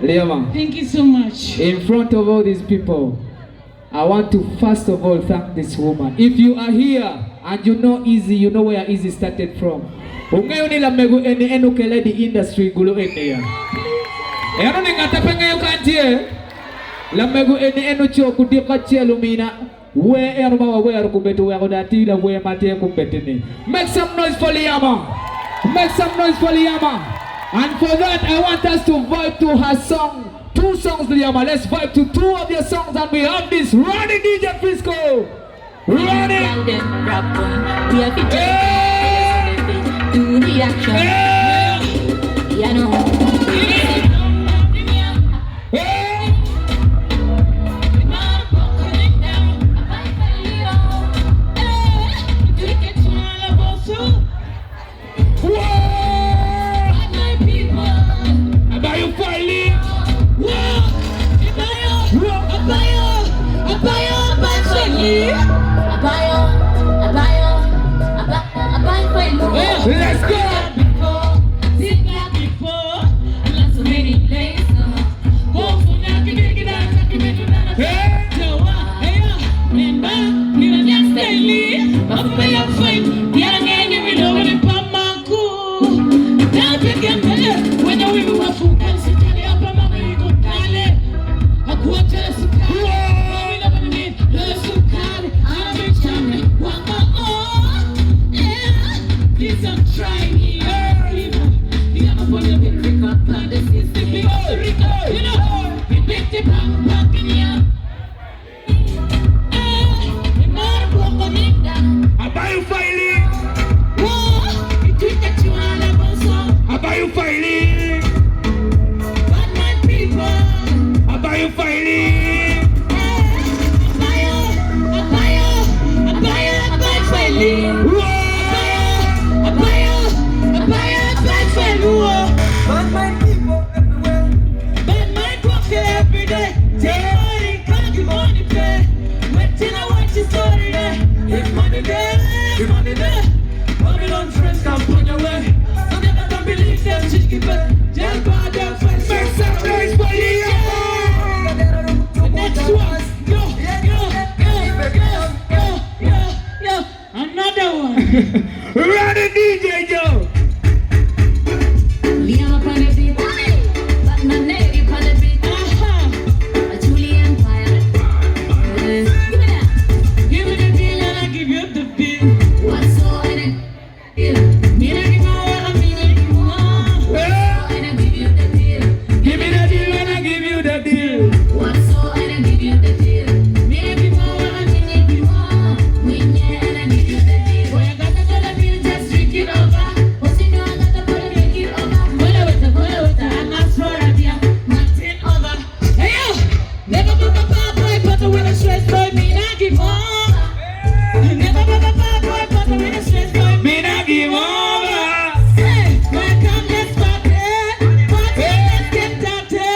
Liama. Thank you so much. In front of all these people, I want to first of all thank this woman. If you are here and you know Eezzy, you know where Eezzy started from. Ungayo la mego eni enukele the industry gulo eni ya. Ano ni ngatapenga yo kantie. La mego eni enucho kudika chelumina. We erba we erkubetu we kodati la we mate kumbetini. Make some noise for Liama. Make some noise for Liama. And for that, I want us to vibe to her song. 2 songs, Liama. Let's vibe to 2 of your songs, and we have this running DJ Fisco. Running. Do the action. Yeah, no. Let's go! Please don't try me. fighting. Bad mind people everywhere. Bad mind walking every day. Take money, can't give money pay. Waiting, I watch your story there. If money there, if money there. Babylon friends come on your way. So never can believe them chicken but just bad them friends. Make some noise for you. The next one. Yo. Another one. Run the DJ, Joe. Liama on the beat, Batman Navy on the beat. Acholi Empire. Give me that. Give me the bill and I give you the bill. What's so in it? Bill. Me not give more, I mean it more. And I give you the deal. Give me the deal and I give you the deal. What's so and I give you the deal. Me not give more, I mean it more. Win yeah and I give you the deal. Boy, I got the dollar bill, just drink it over. What's in your got the body make it over. I'm not sure of you. Nothing over. Hey yo, never put a bad boy, but when a stress boy, me not give up. Never put a bad boy, but when a stress boy, Me not give over. hey, welcome, let's party. Party, let's get dirty.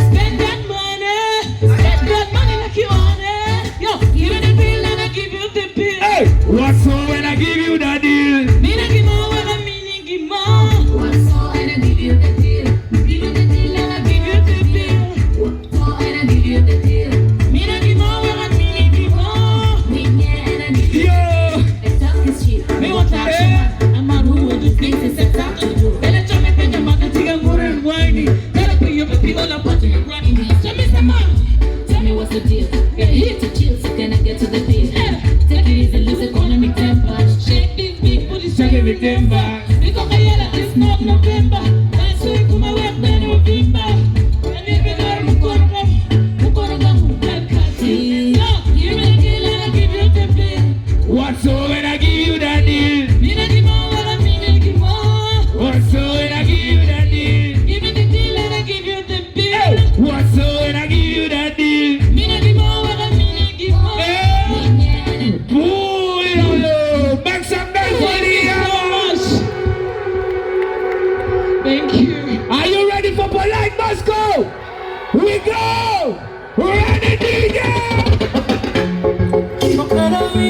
Spend that money like you want it. Yo, give me the bill and I give you the bill. Hey, what's so when I give you the deal? Me not give more, when I mean you give more. What's so and I give you the deal. Give you the deal and I give you the deal. What's so and I give you the deal. Me not give more, when I mean you give more. Win yeah and I give you Yo. the talk is cheap. Me want action, I'm a who will do things and set out to do. Then I tell me, Benja, man, that you more and whiny. Gotta put your people on a bunch of your running. So, Mr. Man, Tell me what's the deal. We're here to chill, so can I get to the deal? Take it easy, lose economic temper. shake this big booty, Check it with them back. because I yell at this not November. That's why come away, then November. And if you know, Mukorga, Mukati. Yo, give me the deal and I give you the bill. What's so when I give you the deal? Me not give more, what I mean, I give more. What's so when I give you the deal? Give me the deal and I give you the bill. Hey, what's so when I give you the deal? Me not give more, what I mean, I give more. Hey, pull it on low. Make some noise for Thank you so Liama. much. Thank you. Are you ready for Polite Moscow? We go! Run the DJ! Don't cut on me,